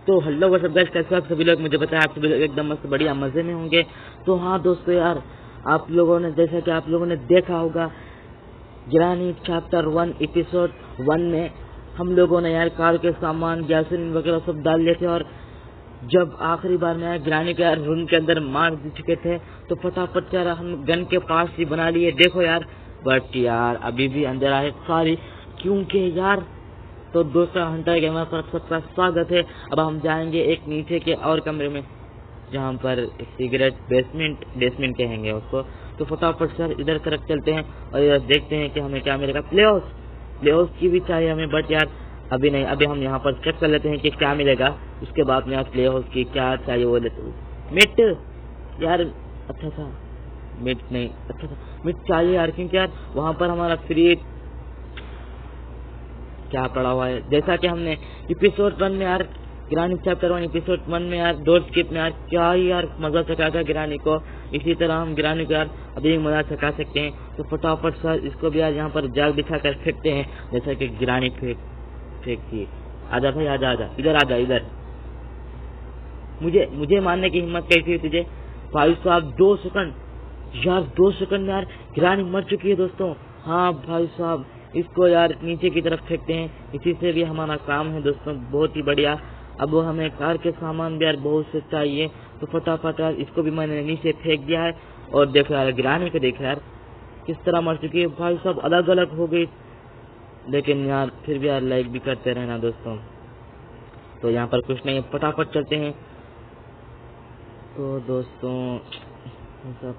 तो hello what's up guys, कैसे आप सभी लोग? मुझे पता है आप सभी लोग एकदम मस्त बढ़िया मजे में होंगे। तो हाँ दोस्तों यार, आप लोगों ने जैसा कि आप लोगों ने देखा होगा ग्रानी चैप्टर 1 एपिसोड 1 में हम लोगों ने यार कार के सामान गैसोलीन वगैरह सब डाल लिए थे, और जब आखिरी बार में यार ग्रानी के यार रूम के अंदर मार दे चुके थे तो फटाफट यार हम गन के पास ही बना लिए, देखो यार। बट यार अभी भी अंधेरा है सारी, क्योंकि यार तो दोस्तों हंटर गेमर पर सबका स्वागत है। अब हम जाएंगे एक नीचे के और कमरे में जहाँ पर सिगरेट बेसमेंट कहेंगे उसको। तो फटाफट सर इधर तरफ चलते हैं और इधर देखते हैं कि हमें क्या मिलेगा। प्ले हाउस की भी चाहिए हमें, बट यार अभी नहीं, अभी हम यहाँ पर चेक कर लेते हैं कि क्या मिलेगा। उसके बाद में यार प्ले हाउस की क्या चाहिए वो लेते हैं। मिट यार अच्छा था, मिट नहीं अच्छा था, मिट चाहिए यार, क्योंकि यार वहाँ पर हमारा फ्री क्या पड़ा हुआ है। जैसा कि हमने एपिसोड 1 में यार ग्रानी चैप्टर 1 एपिसोड 1 में यार डोर स्किप में यार क्या ही यार मजा चखा था ग्रानी को, इसी तरह हम ग्रानी को यार अभी मजा चखा सकते हैं। तो फटाफट सर इसको भी यार यहाँ पर जाल बिछा कर फेंकते हैं, जैसा कि ग्रानी फेंकती है। आजा भाई आजा आजा, इधर आजा इधर। मुझे मारने की हिम्मत कैसी है तुझे भाई साहब? 2 सेकंड यार, 2 सेकंड में यार ग्रानी मर चुकी है दोस्तों। हाँ भाई साहब, इसको यार नीचे की तरफ फेंकते हैं, इसी से भी हमारा काम है दोस्तों बहुत ही बढ़िया। अब हमें कार के सामान भी यार बहुत से चाहिए, तो फटाफट यार इसको भी मैंने नीचे फेंक दिया है। और देखो यार ग्रानी को देखो यार किस तरह मर चुकी है भाई साहब, अलग अलग हो गई। लेकिन यार फिर भी यार लाइक भी करते रहना दोस्तों। तो यहाँ पर कुछ नहीं है, फटाफट चलते हैं। तो दोस्तों सब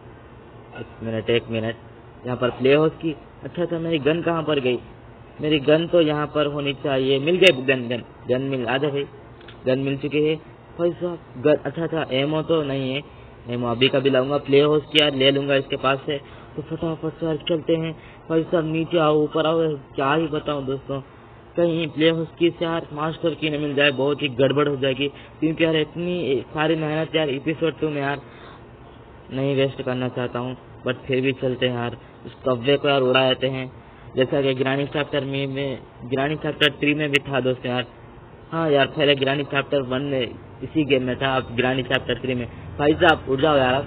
एक मिनट यहाँ पर प्ले हाउस की, अच्छा था मेरी गन कहाँ पर गई? मेरी गन तो यहाँ पर होनी चाहिए, मिल गई गन मिल, आजा भाई गन मिल चुकी है भाई साहब। गन अच्छा था, एमओ तो नहीं है, एमओ अभी कभी लाऊंगा, प्ले हाउस की यार ले लूंगा इसके पास से। तो फटाफट से यार चलते हैं भाई साहब, नीचे आओ ऊपर आओ, क्या ही बताऊं दोस्तों। कहीं प्ले हाउस की से यार मास्टर की न मिल जाए, बहुत ही गड़बड़ हो जाएगी, क्योंकि यार इतनी सारी मेहनत यार एपिसोड 2 में यार नहीं वेस्ट करना चाहता हूँ। बट फिर भी चलते हैं यार, उस कब्जे को यार उड़ा देते हैं, जैसा कि ग्रानी चैप्टर ग्रानी चैप्टर 3 में भी था दोस्तों यार। हाँ यार पहले ग्रानी चैप्टर 1 में इसी गेम में था, अब ग्रानी चैप्टर 3 में। भाई साहब उड़ जाओ यार,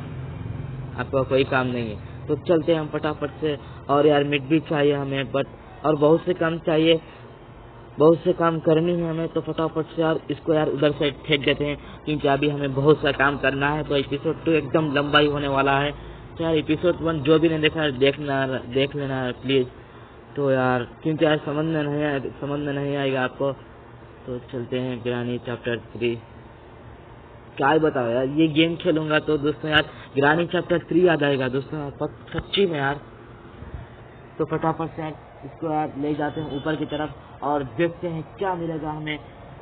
आपका कोई काम नहीं है। तो चलते हैं हम फटाफट से। और यार मिट भी चाहिए हमें, बट और बहुत से काम चाहिए, बहुत से काम करनी है हमें। तो फटाफट से यार इसको यार उधर से फेंक देते हैं, क्योंकि अभी हमें बहुत सा काम करना है। तो एपिसोड 2 एकदम लंबा ही होने वाला है। तो यार एपिसोड 1 जो भी नहीं देखा है देख लेना प्लीज। तो यार क्योंकि यार समझ में नहीं आएगा आपको। तो चलते हैं ग्रानी चैप्टर 3। क्या ही बताओ यार, ये गेम खेलूंगा तो दोस्तों यार ग्रानी चैप्टर 3 याद आएगा दोस्तों यार, सच्ची में यार। तो फटाफट से यार इसको यार ले जाते हैं ऊपर की तरफ और देखते हैं क्या मिलेगा हमें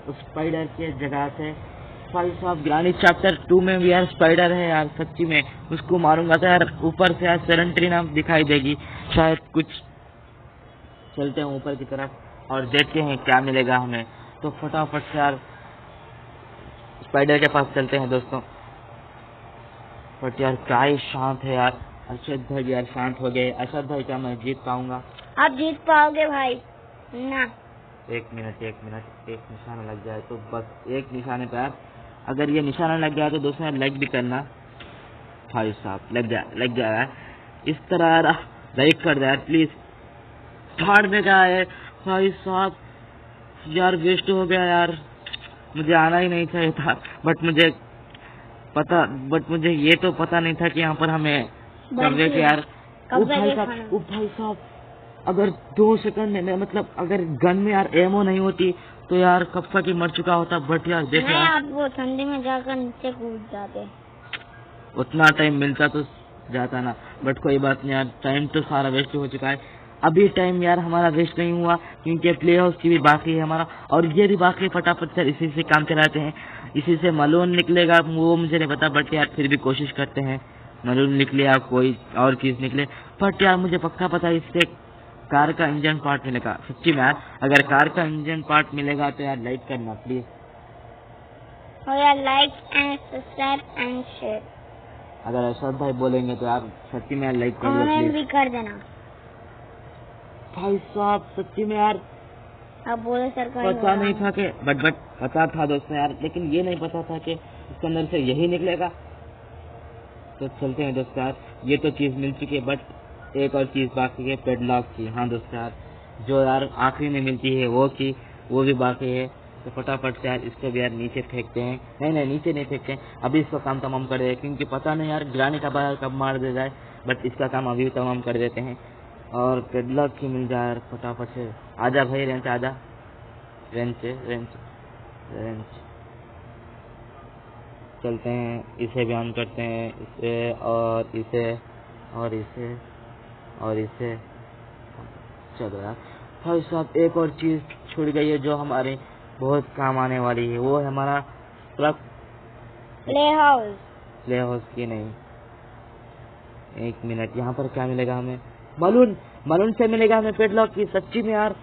उस स्पाइडर के जगह से। भाई साहब ग्रानी चैप्टर 2 में भी यार स्पाइडर है यार, सच्ची में उसको मारूंगा तो यार ऊपर से यार सेरेंट्री नाम दिखाई देगी शायद कुछ। चलते हैं ऊपर की तरफ और देखते हैं क्या मिलेगा हमें। तो फटाफट से यार स्पाइडर के पास चलते हैं दोस्तों। बट यार क्या ही शांत है यार। अरशद भाई यार शांत हो गए। अरशद भाई क्या मैं जीत पाऊंगा? आप जीत पाओगे भाई ना। एक मिनट, एक निशाना लग जाए तो बस, एक निशाने पर यार अगर ये निशाना लग गया तो दोस्तों यार लाइक भी करना। भाई साहब लग जाए यार, इस तरह यार लाइक कर दे यार प्लीज। झाड़ में क्या है भाई साहब, यार वेस्ट हो गया यार, मुझे आना ही नहीं चाहिए था। बट मुझे ये तो पता नहीं था कि यहाँ पर हमें कब्जे के यार। ओ भाई साहब अगर 2 सेकंड में मतलब अगर गन में यार एमओ नहीं होती तो यार कब तक ही मर चुका होता। बट यार देखो यार वो ठंडी में जाकर नीचे कूद जाते, उतना टाइम मिलता तो जाता ना। बट कोई बात नहीं यार, टाइम तो सारा वेस्ट हो चुका है। अभी टाइम यार हमारा वेस्ट नहीं हुआ, क्योंकि प्ले हाउस की भी बाकी है हमारा, और ये भी बाकी। फटाफट से इसी से काम चलाते हैं। इसी से मलून निकलेगा वो मुझे नहीं पता, बट यार फिर भी कोशिश करते हैं मलून निकले या कोई और चीज निकले। बट यार मुझे पक्का पता है इससे कार का इंजन पार्ट मिलेगा, सच्ची में यार। अगर कार का इंजन पार्ट मिलेगा तो यार लाइक करना प्लीज, और यार like and subscribe and share. अगर अरशद भाई बोलेंगे तो यार सच्ची में यार लाइक कर कमेंट भी कर देना। भाई साहब सच्ची में यार अब बोले सरकार पता नहीं था कि बट पता था दोस्तों यार, लेकिन ये नहीं पता था कि इसके अंदर से यही निकलेगा। तो चलते हैं दोस्तों यार, ये तो चीज मिल चुकी है, बट एक और चीज बाकी है, पेडलॉक की। हाँ दोस्तों यार, जो यार आखिरी में मिलती है वो भी बाकी है। तो फटाफट से यार इसको भी यार नीचे फेंकते हैं। नहीं नीचे नहीं फेंकते हैं, अभी इसको काम तमाम कर देते, क्योंकि पता नहीं यार गिराने का बाहर कब मार दे जाए, बट इसका काम अभी तमाम कर देते हैं। और पेडलॉक की मिल जाए यार फटाफट से। आजा भाई रेंच, आजा रेंच। चलते हैं, इसे भी ऑन करते हैं, इसे और इसे। चलो यार भाई साहब, एक और चीज छूट गई है जो हमारे बहुत काम आने वाली है, वो है हमारा ट्रक प्ले हाउस की नहीं। एक मिनट, यहाँ पर क्या मिलेगा हमें? मलून से मिलेगा हमें पेडलॉक की। सच्ची में यार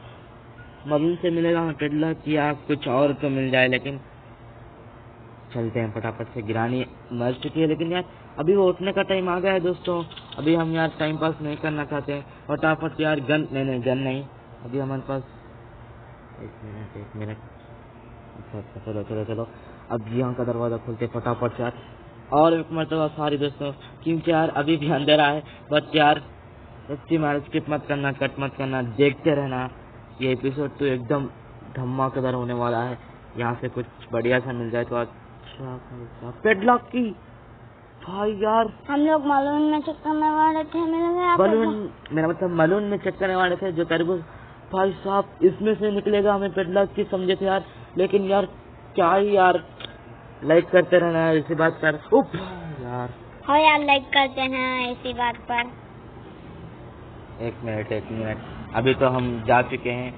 मलून से मिलेगा हमें पेडलॉक की, या कुछ और तो मिल जाए। लेकिन चलते हैं फटाफट से। गिरानी मर चुकी है, लेकिन यार अभी वो उठने का टाइम आ गया है दोस्तों। अभी हम यार टाइम पास नहीं करना चाहते हैं। फटाफट यार गन नहीं, अभी हमारे पास एक मिनट। अच्छा, चलो अब यहाँ का दरवाजा खोलते फटाफट से यार, और एक मरतबा सॉरी दोस्तों, क्योंकि यार अभी भी अंधेरा है। बट यार सच्ची में स्किप मत करना, कट मत करना, देखते रहना। ये एपिसोड तो एकदम धमाकेदार होने वाला है। यहाँ से कुछ बढ़िया सा मिल जाए तो अच्छा। पेडलॉक की भाई यार, हम लोग मलून में चेक करने वाले थे, मेरा मतलब मलून में चेक करने वाले थे जो तरबूज। भाई साहब इसमें से निकलेगा हमें पेडलॉक की, समझे थे यार। लेकिन यार क्या ही यार, लाइक करते रहना है इसी बात पर। उफ यार, हाँ यार लाइक करते हैं इसी बात पर। एक मिनट, अभी तो हम जा चुके हैं।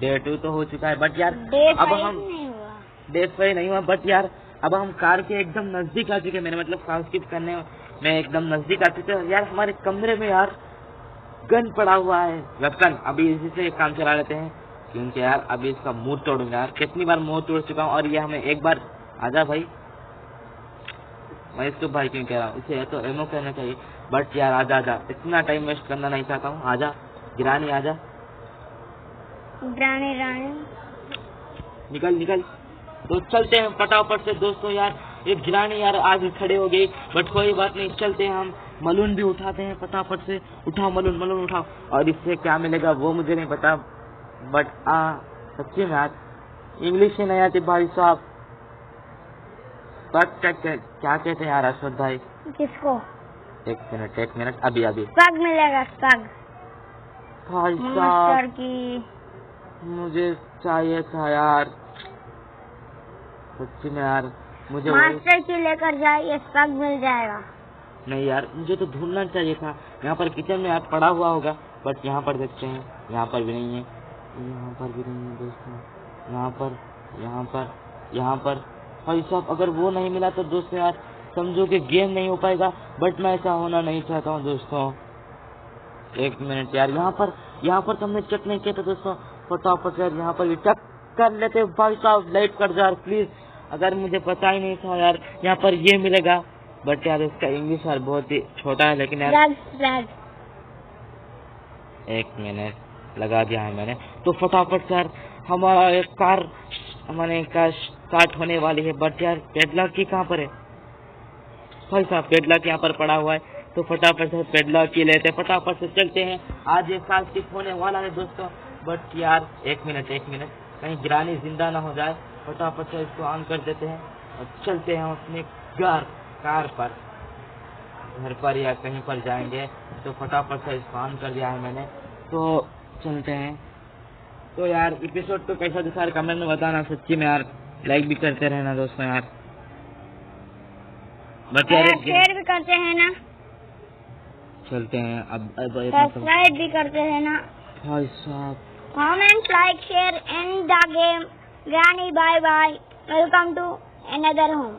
डे 2 तो हो चुका है, बट यार अब हम डे 5 नहीं हुआ, बट यार अब हम कार के एकदम नजदीक आ चुके हैं। मेरा मतलब कार स्किप करने में एकदम नजदीक आ चुके हैं। यार हमारे कमरे में यार गन पड़ा हुआ है, वेपन। अभी इसी से काम चला लेते हैं, क्योंकि यार अभी इसका मुंह तोड़ूंगा यार। कितनी बार मुंह तोड़ चुका हूँ, और ये हमें एक बार। आजा भाई, मैं इसको भाई क्यों कह रहा हूँ, इसे तो एमओ कहना चाहिए। बट यार आजा, इतना टाइम वेस्ट करना नहीं चाहता हूँ। आजा गिरानी, आजा रानी निकल। तो चलते हैं फटाफट से दोस्तों। यार एक गिरानी यार आज खड़े हो गई, बट कोई बात नहीं, चलते हैं हम। मलून भी उठाते हैं फटाफट से। उठाओ मलून उठाओ। और इससे क्या मिलेगा वो मुझे नहीं पता, बट सच्ची में यार इंग्लिश ही नहीं आती भाई साहब। क्या कहते हैं यार अश्वत भाई? किसको? एक मिनट, अभी स्पग मिलेगा, स्पग भाई मास्टर की। मुझे चाहिए था यार, सच्ची में यार मुझे मास्टर की लेकर जाइए, स्पग मिल जाएगा। नहीं यार, मुझे तो ढूंढना चाहिए था। यहाँ पर किचन में यार पड़ा हुआ होगा, बट यहाँ पर देखते हैं। यहाँ पर भी नहीं है दोस्तों। यहाँ पर भाई साहब, अगर वो नहीं मिला तो दोस्तों यार समझो कि गेम नहीं हो पाएगा, बट मैं ऐसा होना नहीं चाहता हूँ दोस्तों। एक मिनट यार, यहाँ पर तो हमने चेक नहीं किया था दोस्तों। फटाफट यार यहाँ पर भी चेक कर लेते भाई साहब। लाइट कर जा प्लीज, अगर मुझे पता ही नहीं था यार यहाँ पर ये मिलेगा। बट यार इसका इंग्लिश यार बहुत ही छोटा है, लेकिन यार एक मिनट लगा दिया है मैंने। तो फटाफट यार हमारा कार स्टार्ट होने वाली है। बट यार पेडलॉक की कहाँ पर है भाई साहब? पेडलॉक यहाँ पर पड़ा हुआ है, तो फटाफट से पेडलॉक की लेते हैं, फटाफट से चलते हैं। आज ये कार स्किप होने वाला है दोस्तों। बट यार एक मिनट, कहीं गिरानी जिंदा ना हो जाए। फटाफट से इसको ऑन कर देते हैं और चलते हैं अपने कार पर, घर पर या कहीं पर जाएंगे। तो फटाफट से इसको ऑन कर दिया है मैंने, तो चलते हैं। तो यार एपिसोड तो कैसा दिखा कमेंट में बताना। सच्ची में यार लाइक भी करते रहना दोस्तों यार। बट यार शेयर भी करते हैं ना, चलते हैं अब सब्सक्राइब भी करते हैं ना भाई साहब। Comment, like, share, and the game. Granny, bye bye. Welcome to another home.